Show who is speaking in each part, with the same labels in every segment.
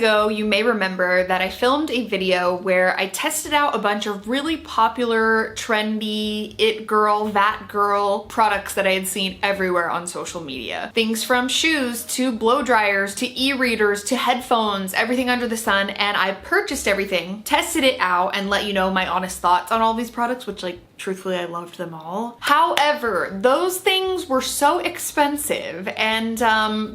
Speaker 1: ago, you may remember that I filmed a video where I tested out a bunch of really popular, trendy, it girl, that girl products that I had seen everywhere on social media. Things from shoes to blow dryers to e-readers to headphones, everything under the sun, and I purchased everything, tested it out, and let you know my honest thoughts on all these products, which, like, truthfully, I loved them all. However, those things were so expensive, and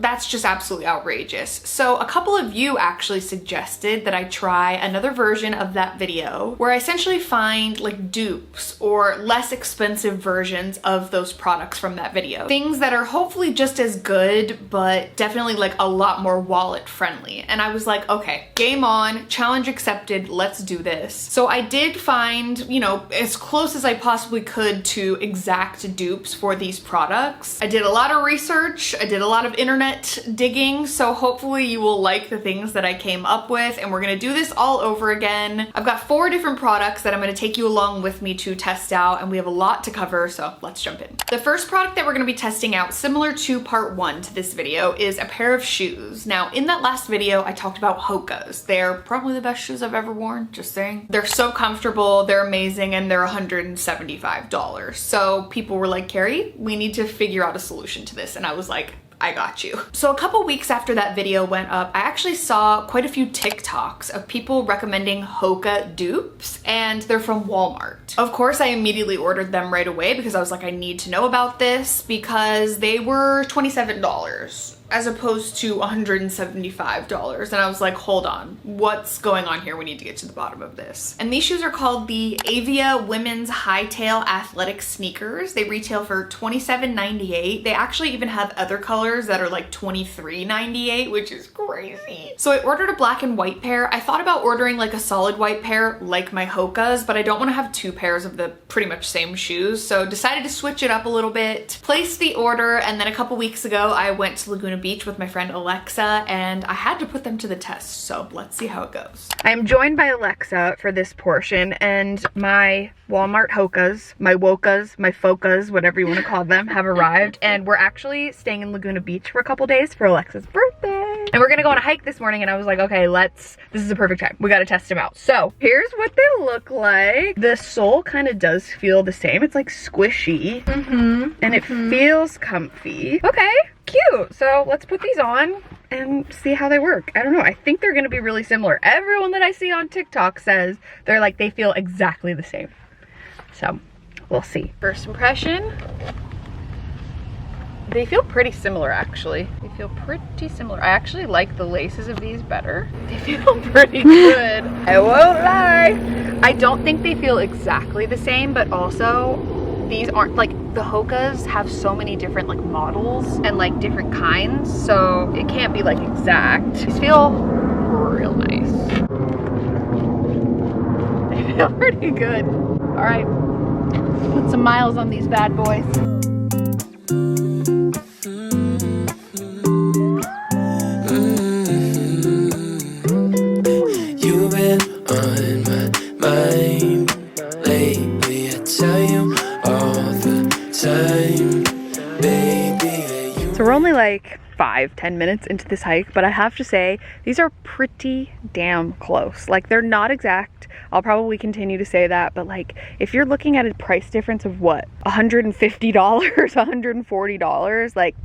Speaker 1: that's just absolutely outrageous. So a couple of you actually suggested that I try another version of that video where I essentially find like dupes or less expensive versions of those products from that video. Things that are hopefully just as good, but definitely like a lot more wallet friendly. And I was like, okay, game on, challenge accepted, let's do this. So I did find, you know, as close as I possibly could to exact dupes for these products. I did a lot of research, I did a lot of internet digging, so hopefully you will like the things that I came up with, and we're gonna do this all over again. I've got 4 different products that I'm gonna take you along with me to test out, and we have a lot to cover, so let's jump in. The first product that we're gonna be testing out, similar to part 1 to this video, is a pair of shoes. Now, in that last video, I talked about Hoka's. They're probably the best shoes I've ever worn, just saying. They're so comfortable, they're amazing, and they're $175. So people were like, Carrie, we need to figure out a solution to this. And I was like, I got you. So a couple weeks after that video went up, I actually saw quite a few TikToks of people recommending Hoka dupes, and they're from Walmart. Of course, I immediately ordered them right away because I was like, I need to know about this, because they were $27 as opposed to $175. And I was like, hold on, what's going on here? We need to get to the bottom of this. And these shoes are called the Avia Women's Hightail Athletic Sneakers. They retail for $27.98. They actually even have other colors that are like $23.98, which is crazy. So I ordered a black and white pair. I thought about ordering like a solid white pair like my Hoka's, but I don't want to have 2 pairs of the pretty much same shoes. So decided to switch it up a little bit, placed the order, and then a couple weeks ago, I went to Laguna Beach with my friend Alexa, and I had to put them to the test, so let's see how it goes. I'm joined by Alexa for this portion, and my Walmart Hoka's, my Wokas, my Fokas, whatever you want to call them, have arrived, and we're actually staying in Laguna Beach for a couple days for Alexa's birthday. And we're gonna go on a hike this morning, and I was like, okay, this is the perfect time. We gotta test them out. So here's what they look like. The sole kind of does feel the same. It's like squishy, and it feels comfy. Okay, cute. So let's put these on and see how they work. I don't know, I think they're gonna be really similar. Everyone that I see on TikTok says they're like, they feel exactly the same. So we'll see. First impression, they feel pretty similar actually. They feel pretty similar. I actually like the laces of these better. They feel pretty good. I won't lie. I don't think they feel exactly the same, but also these aren't like, the Hoka's have so many different like models and like different kinds, so it can't be like exact. These feel real nice. They feel pretty good. All right, let's put some miles on these bad boys.
Speaker 2: You've been on my mind lately, I tell you all the time, baby.
Speaker 1: So we're only like 5-10 minutes into this hike, but I have to say these are pretty damn close. Like, they're not exact. I'll probably continue to say that, but like, if you're looking at a price difference of what, $150, $140, like,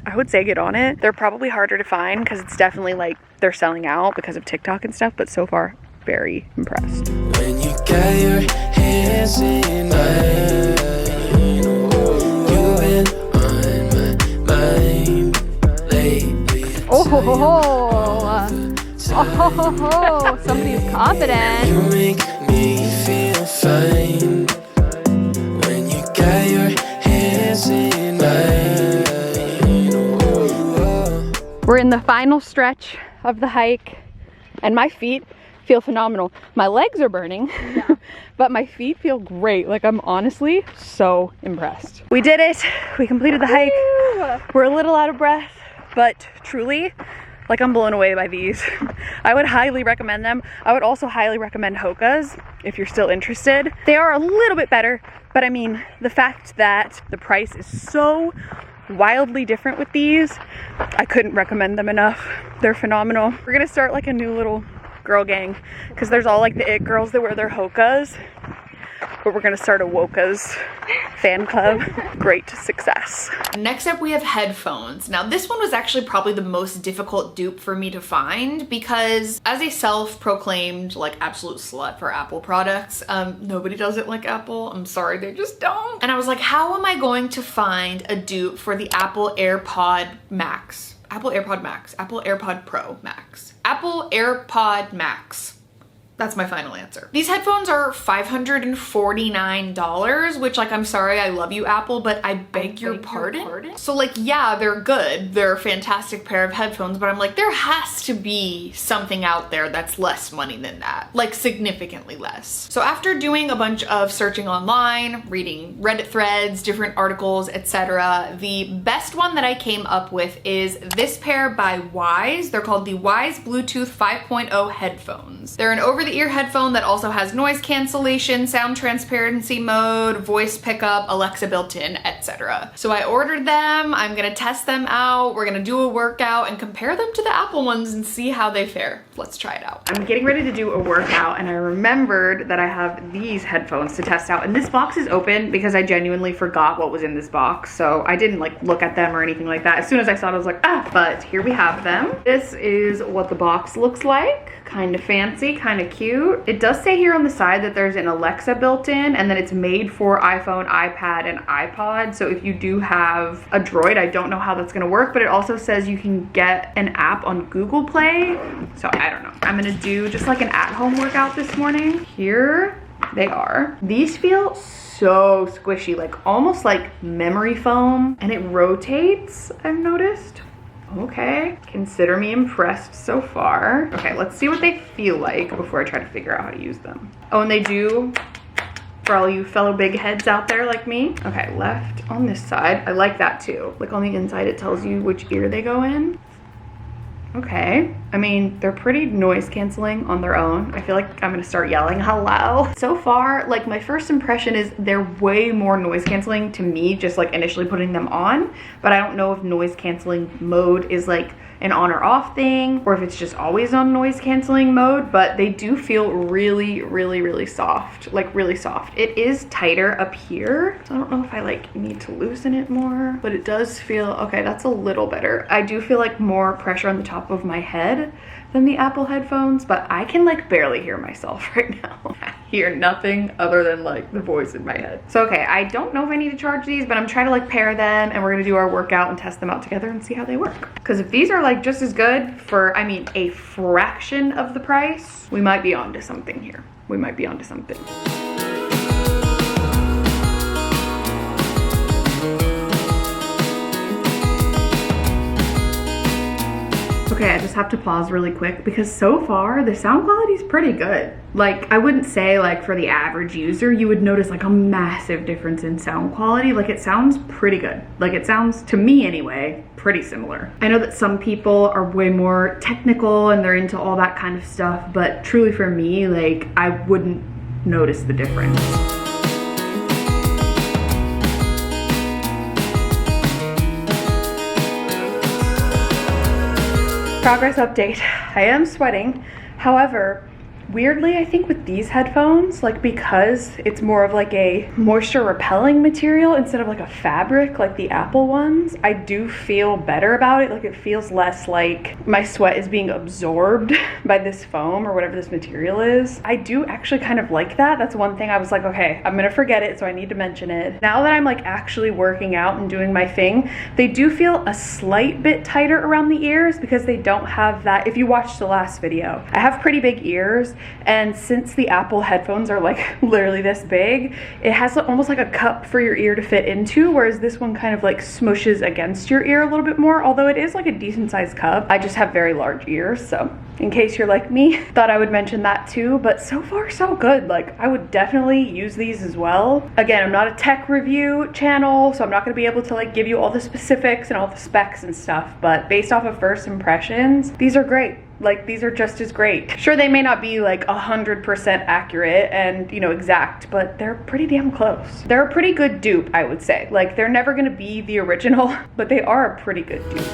Speaker 1: I would say get on it. They're probably harder to find because it's definitely like they're selling out because of TikTok and stuff, but so far, very impressed.
Speaker 2: When you got your hands in mine, you've been on my mind lately.
Speaker 3: Oh ho ho ho! Oh ho ho ho! Somebody's confident.
Speaker 2: You make me feel fine when you got your hands in mine.
Speaker 3: We're in the final stretch of the hike, and my feet feel phenomenal. My legs are burning, but my feet feel great. Like, I'm honestly so impressed. We did it. We completed the hike. We're a little out of breath, but truly, like, I'm blown away by these. I would highly recommend them. I would also highly recommend Hoka's if you're still interested. They are a little bit better, but I mean, the fact that the price is so wildly different with these. I couldn't recommend them enough. They're phenomenal. We're gonna start like a new little girl gang because there's all like the it girls that wear their hokas, but we're gonna start a wokas fan club. Great success.
Speaker 1: Next up we have headphones. Now this one was actually probably the most difficult dupe for me to find because as a self-proclaimed like absolute slut for Apple products, nobody does it like Apple. I'm sorry, they just don't. And I was like, how am I going to find a dupe for the Apple AirPod Max? Apple AirPod Max, Apple AirPod Pro Max, Apple AirPod Max. That's my final answer. These headphones are $549, which like, I'm sorry, I love you Apple, but I beg your pardon? So like, yeah, they're good. They're a fantastic pair of headphones, but I'm like, there has to be something out there that's less money than that, like significantly less. So after doing a bunch of searching online, reading Reddit threads, different articles, etc., the best one that I came up with is this pair by Wise. They're called the Wise Bluetooth 5.0 headphones. They're an over-the-ear headphone that also has noise cancellation, sound transparency mode, voice pickup, Alexa built-in, etc. So I ordered them. I'm gonna test them out. We're gonna do a workout and compare them to the Apple ones and see how they fare. Let's try it out.
Speaker 3: I'm getting ready to do a workout and I remembered that I have these headphones to test out, and this box is open because I genuinely forgot what was in this box. So I didn't like look at them or anything like that. As soon as I saw it, I was like, ah, but here we have them. This is what the box looks like. Kind of fancy, kind of cute. It does say here on the side that there's an Alexa built in and that it's made for iPhone, iPad, and iPod. So if you do have a Droid, I don't know how that's gonna work, but it also says you can get an app on Google Play. So I don't know. I'm gonna do just like an at-home workout this morning. Here they are. These feel so squishy, like almost like memory foam, and it rotates, I've noticed. Okay, consider me impressed so far. Okay, let's see what they feel like before I try to figure out how to use them. Oh, and they do, for all you fellow big heads out there like me. Okay, left on this side. I like that too. Like on the inside, it tells you which ear they go in. Okay, I mean, they're pretty noise canceling on their own. I feel like I'm gonna start yelling hello. So far, like my first impression is they're way more noise canceling to me, just like initially putting them on, but I don't know if noise canceling mode is like an on or off thing or if it's just always on noise canceling mode, but they do feel really, really, really soft, like really soft. It is tighter up here, so I don't know if I like need to loosen it more, but it does feel, okay, that's a little better. I do feel like more pressure on the top of my head than the Apple headphones, but I can like barely hear myself right now. I hear nothing other than like the voice in my head. So okay, I don't know if I need to charge these, but I'm trying to like pair them and we're gonna do our workout and test them out together and see how they work. Because if these are like just as good for, I mean, a fraction of the price, we might be onto something here. We might be onto something. Okay, I just have to pause really quick because so far the sound quality is pretty good. Like, I wouldn't say like for the average user, you would notice like a massive difference in sound quality. Like it sounds pretty good. Like it sounds, to me anyway, pretty similar. I know that some people are way more technical and they're into all that kind of stuff, but truly for me, like I wouldn't notice the difference. Progress update. I am sweating. However, weirdly, I think with these headphones, like because it's more of like a moisture repelling material instead of like a fabric like the Apple ones, I do feel better about it. Like it feels less like my sweat is being absorbed by this foam or whatever this material is. I do actually kind of like that. That's one thing I was like, okay, I'm gonna forget it, so I need to mention it. Now that I'm like actually working out and doing my thing, they do feel a slight bit tighter around the ears because they don't have that. If you watched the last video, I have pretty big ears, and since the Apple headphones are like literally this big, it has almost like a cup for your ear to fit into, whereas this one kind of like smushes against your ear a little bit more, although it is like a decent sized cup. I just have very large ears, so in case you're like me, thought I would mention that too. But so far so good. Like I would definitely use these as well. Again, I'm not a tech review channel, so I'm not gonna be able to like give you all the specifics and all the specs and stuff, but based off of first impressions, these are great. Like, these are just as great. Sure, they may not be like 100% accurate and, you know, exact, but they're pretty damn close. They're a pretty good dupe, I would say. Like, they're never gonna be the original, but they are a pretty good dupe.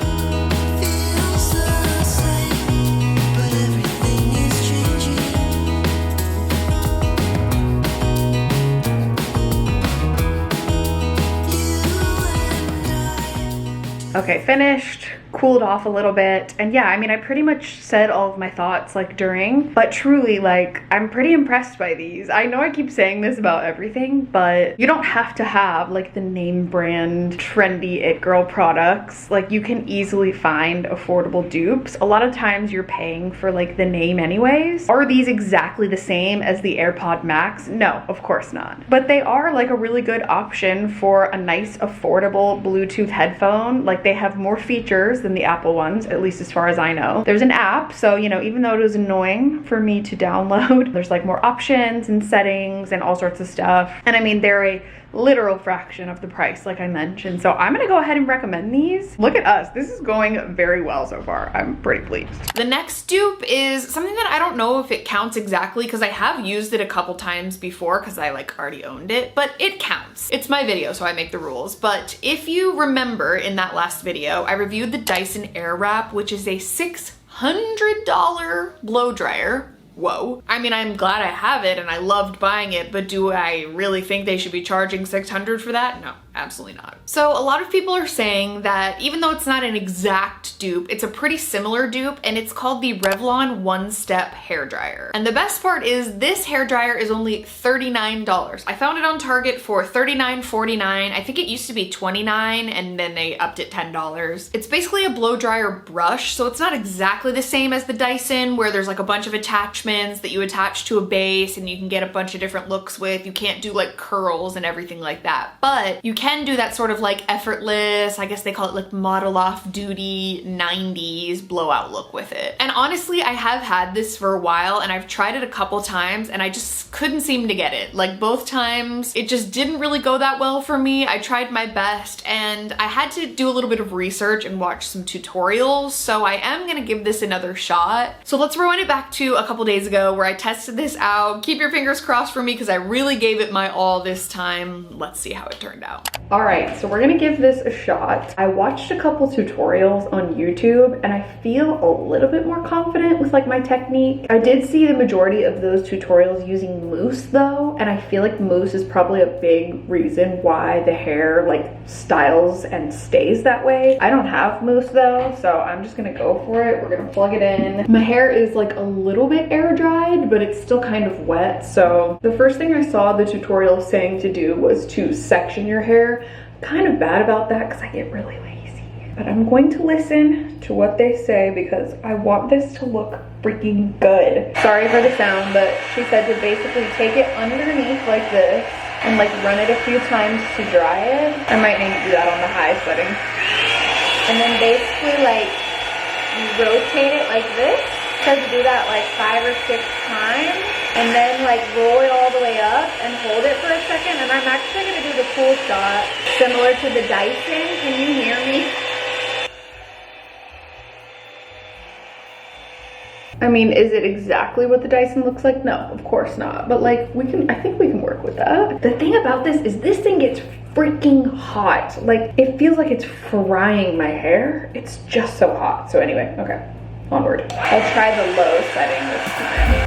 Speaker 3: Okay, finished, cooled off a little bit. And yeah, I mean, I pretty much said all of my thoughts like during, but truly, like, I'm pretty impressed by these. I know I keep saying this about everything, but you don't have to have like the name brand trendy it girl products. Like, you can easily find affordable dupes. A lot of times you're paying for like the name anyways. Are these exactly the same as the AirPod Max? No, of course not. But they are like a really good option for a nice affordable Bluetooth headphone. Like, they have more features than the Apple ones, at least as far as I know. There's an app, so, you know, even though it was annoying for me to download, there's like more options and settings and all sorts of stuff. And I mean, they're a literal fraction of the price, like I mentioned. So I'm gonna go ahead and recommend these. Look at us, this is going very well so far. I'm pretty pleased.
Speaker 1: The next dupe is something that I don't know if it counts exactly because I have used it a couple times before because I like already owned it, but it counts. It's my video, so I make the rules. But if you remember in that last video, I reviewed the Dyson Airwrap, which is a $600 blow dryer. Whoa. I mean, I'm glad I have it and I loved buying it, but do I really think they should be charging $600 for that? No, absolutely not. So a lot of people are saying that even though it's not an exact dupe, it's a pretty similar dupe, and it's called the Revlon One Step Hair Dryer. And the best part is this hair dryer is only $39. I found it on Target for $39.49. I think it used to be $29 and then they upped it $10. It's basically a blow dryer brush, so it's not exactly the same as the Dyson where there's like a bunch of attachments that you attach to a base and you can get a bunch of different looks with. You can't do like curls and everything like that, but you can do that sort of like effortless, I guess they call it like model off duty 90s blowout look with it. And honestly, I have had this for a while and I've tried it a couple times and I just couldn't seem to get it. Like, both times it just didn't really go that well for me. I tried my best and I had to do a little bit of research and watch some tutorials, so I am gonna give this another shot. So let's rewind it back to a couple days ago where I tested this out. Keep your fingers crossed for me because I really gave it my all this time. Let's see how it turned out.
Speaker 3: All right, so we're gonna give this a shot. I watched a couple tutorials on YouTube and I feel a little bit more confident with like my technique. I did see the majority of those tutorials using mousse though, and I feel like mousse is probably a big reason why the hair like styles and stays that way. I don't have mousse though, so I'm just gonna go for it. We're gonna plug it in. My hair is like a little bit air dried, but it's still kind of wet. So the first thing I saw the tutorial saying to do was to section your hair. Kind of bad about that because I get really lazy, but I'm going to listen to what they say because I want this to look freaking good. Sorry for the sound, but she said to basically take it underneath like this and like run it a few times to dry it. I might need to do that on the high setting. And then basically like rotate it like this. Said to do that like 5 or 6 times and then like roll it all the way up and hold it for a second. And I'm actually gonna do the cool shot similar to the Dyson. Can you hear me? I mean, is it exactly what the Dyson looks like? No, of course not. But like I think we can work with that. The thing about this is this thing gets freaking hot. Like, it feels like it's frying my hair. It's just so hot. So anyway, okay. Onward. I'll try the low setting this time.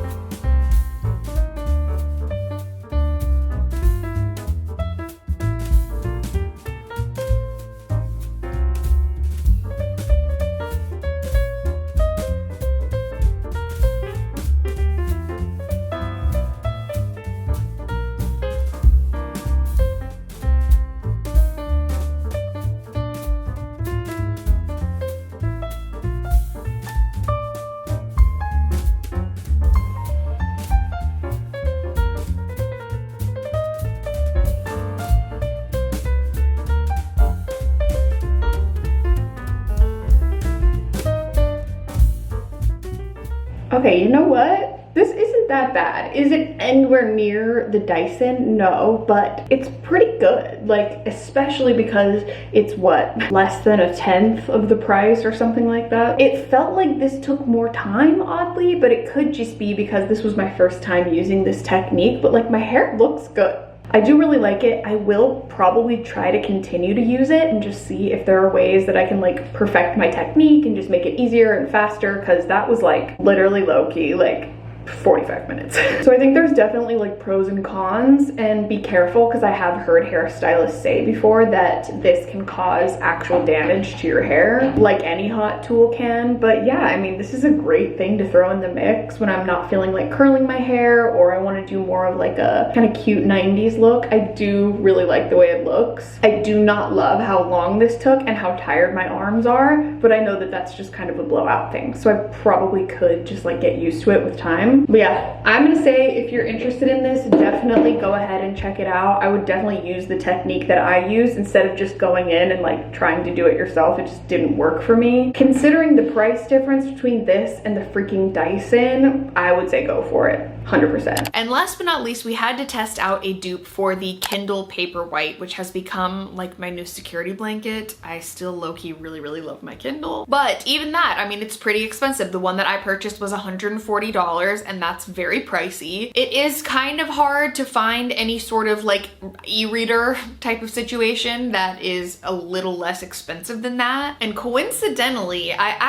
Speaker 3: Okay, you know what? This isn't that bad. Is it anywhere near the Dyson? No, but it's pretty good. Like, especially because it's what, less than 1/10 of the price or something like that. It felt like this took more time, oddly, but it could just be because this was my first time using this technique, but like my hair looks good. I do really like it. I will probably try to continue to use it and just see if there are ways that I can like perfect my technique and just make it easier and faster, because that was like literally low-key like 45 minutes. So I think there's definitely like pros and cons, and be careful because I have heard hairstylists say before that this can cause actual damage to your hair, like any hot tool can. But yeah, I mean, this is a great thing to throw in the mix when I'm not feeling like curling my hair, or I want to do more of like a kind of cute 90s look. I do really like the way it looks. I do not love how long this took and how tired my arms are, but I know that that's just kind of a blowout thing. So I probably could just like get used to it with time. But yeah, I'm gonna say if you're interested in this, definitely go ahead and check it out. I would definitely use the technique that I use instead of just going in and like trying to do it yourself. It just didn't work for me. Considering the price difference between this and the freaking Dyson, I would say go for it, 100%.
Speaker 1: And last but not least, we had to test out a dupe for the Kindle Paperwhite, which has become like my new security blanket. I still low-key really love my Kindle, but even that, I mean, it's pretty expensive. The one that I purchased was $140, and that's very pricey. It is kind of hard to find any sort of like e-reader type of situation that is a little less expensive than that. And coincidentally, I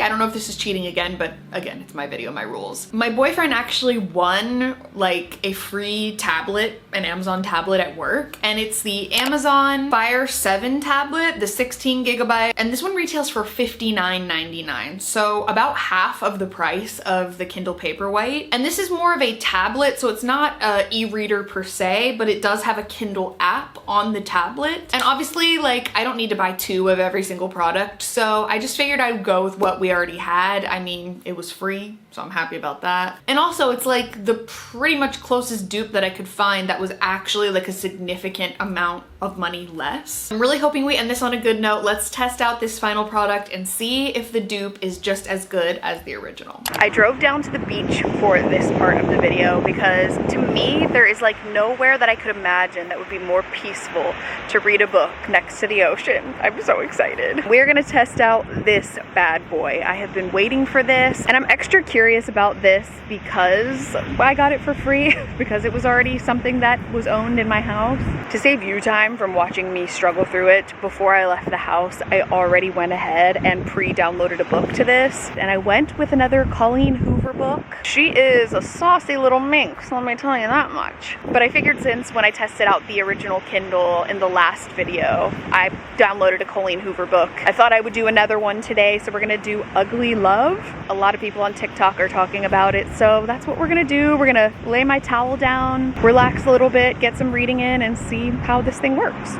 Speaker 1: don't know if this is cheating again, but again, it's my video, my rules. My boyfriend actually won like a free tablet, an Amazon tablet at work, and it's the Amazon Fire 7 tablet, the 16 gigabyte, and this one retails for $59.99, so about half of the price of the Kindle Paperwhite. And this is more of a tablet, so it's not an e-reader per se, but it does have a Kindle app on the tablet. And obviously, like, I don't need to buy 2 of every single product, so I just figured I'd go with what we already had. I mean, it was free, so I'm happy about that. And also, it's like the pretty much closest dupe that I could find that was actually like a significant amount of money less. I'm really hoping we end this on a good note. Let's test out this final product and see if the dupe is just as good as the original. I drove down to the beach for this part of the video because to me, there is like nowhere that I could imagine that would be more peaceful to read a book next to the ocean. I'm so excited. We're gonna test out this bad boy. I have been waiting for this, and I'm extra curious about this because I got it for free because it was already something that was owned in my house. To save you time from watching me struggle through it, before I left the house, I already went ahead and pre-downloaded a book to this, and I went with another Colleen Hoover book. She is a saucy little minx, let me tell you that much. But I figured since when I tested out the original Kindle in the last video, I downloaded a Colleen Hoover book, I thought I would do another one today, so we're gonna do Ugly Love. A lot of people on TikTok are talking about it, so that's what we're gonna do. We're gonna lay my towel down, relax a little bit, get some reading in, and see how this thing works.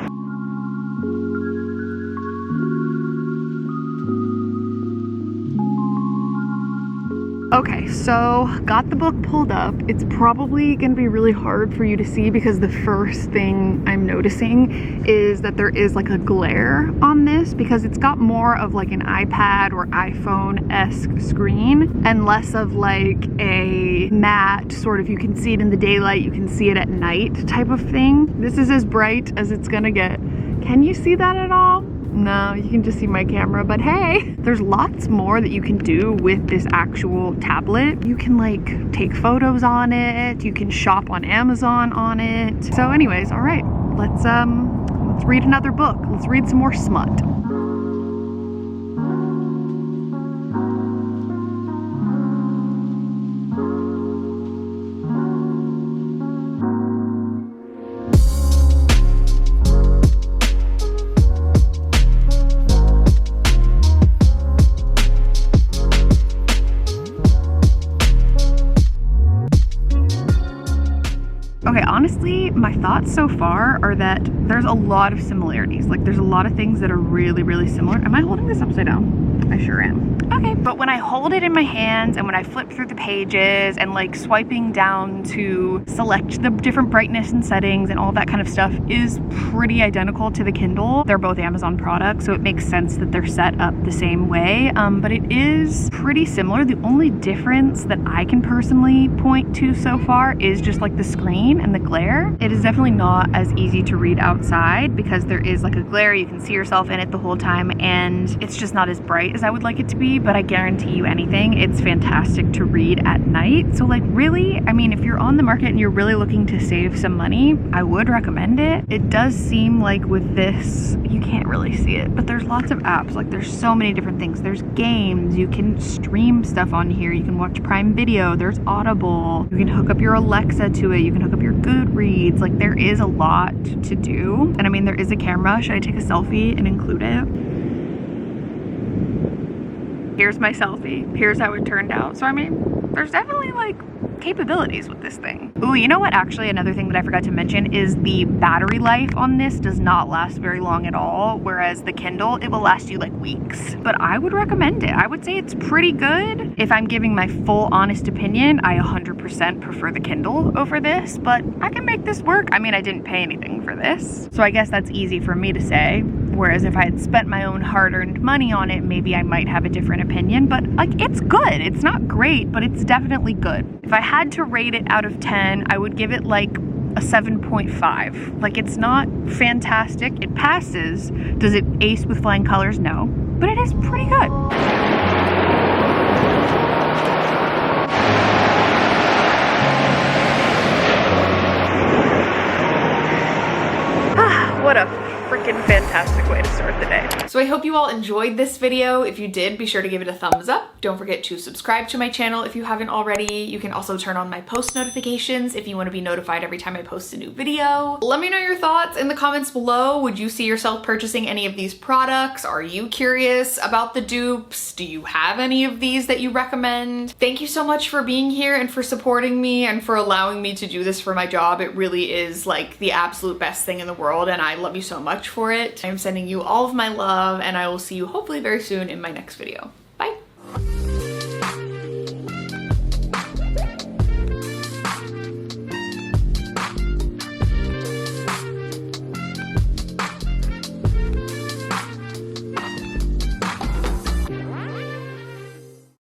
Speaker 1: Okay, so got the book pulled up. It's probably gonna be really hard for you to see because the first thing I'm noticing is that there is like a glare on this because it's got more of like an iPad or iPhone-esque screen and less of like a matte sort of, you can see it in the daylight, you can see it at night type of thing. This is as bright as it's gonna get. Can you see that at all? No, you can just see my camera, but hey, there's lots more that you can do with this actual tablet. You can like take photos on it, you can shop on Amazon on it. So anyways, all right, let's read another book. Let's read some more smut. Okay,
Speaker 3: honestly, my thoughts so far are that there's a lot of similarities. Like there's a lot of things that are really, really similar. Am I holding this upside down? I sure am. Okay, but when I hold it in my hands and when I flip through the pages and like swiping down to select the different brightness and settings and all that kind of stuff is pretty identical to the Kindle. They're both Amazon products, so it makes sense that they're set up the same way, but it is pretty similar. The only difference that I can personally point to so far is just like the screen and the glare. It is definitely not as easy to read outside because there is like a glare. You can see yourself in it the whole time and it's just not as bright as I would like it to be, but I guarantee you anything, it's fantastic to read at night. So like really, I mean, if you're on the market and you're really looking to save some money, I would recommend it. It does seem like with this, you can't really see it, but there's lots of apps. Like there's so many different things. There's games, you can stream stuff on here, you can watch Prime Video, there's Audible, you can hook up your Alexa to it, you can hook up your Goodreads. Like there is a lot to do. And I mean, there is a camera. Should I take a selfie and include it? Here's my selfie. Here's how it turned out. So I mean, there's definitely like capabilities with this thing. Ooh, you know what? Actually, another thing that I forgot to mention is the battery life on this does not last very long at all, whereas the Kindle, it will last you like weeks. But I would recommend it. I would say it's pretty good. If I'm giving my full honest opinion, I 100% prefer the Kindle over this, but I can make this work. I mean, I didn't pay anything for this, so I guess that's easy for me to say. Whereas if I had spent my own hard-earned money on it, maybe I might have a different opinion, but like it's good. It's not great, but it's definitely good. If I had to rate it out of 10, I would give it like a 7.5. Like it's not fantastic. It passes. Does it ace with flying colors? No, but it is pretty good. What a freaking fantastic way to start the day.
Speaker 1: So I hope you all enjoyed this video. If you did, be sure to give it a thumbs up. Don't forget to subscribe to my channel if you haven't already. You can also turn on my post notifications if you want to be notified every time I post a new video. Let me know your thoughts in the comments below. Would you see yourself purchasing any of these products? Are you curious about the dupes? Do you have any of these that you recommend? Thank you so much for being here and for supporting me and for allowing me to do this for my job. It really is like the absolute best thing in the world and I love you so much for it. I'm sending you all of my love and I will see you hopefully very soon in my next video.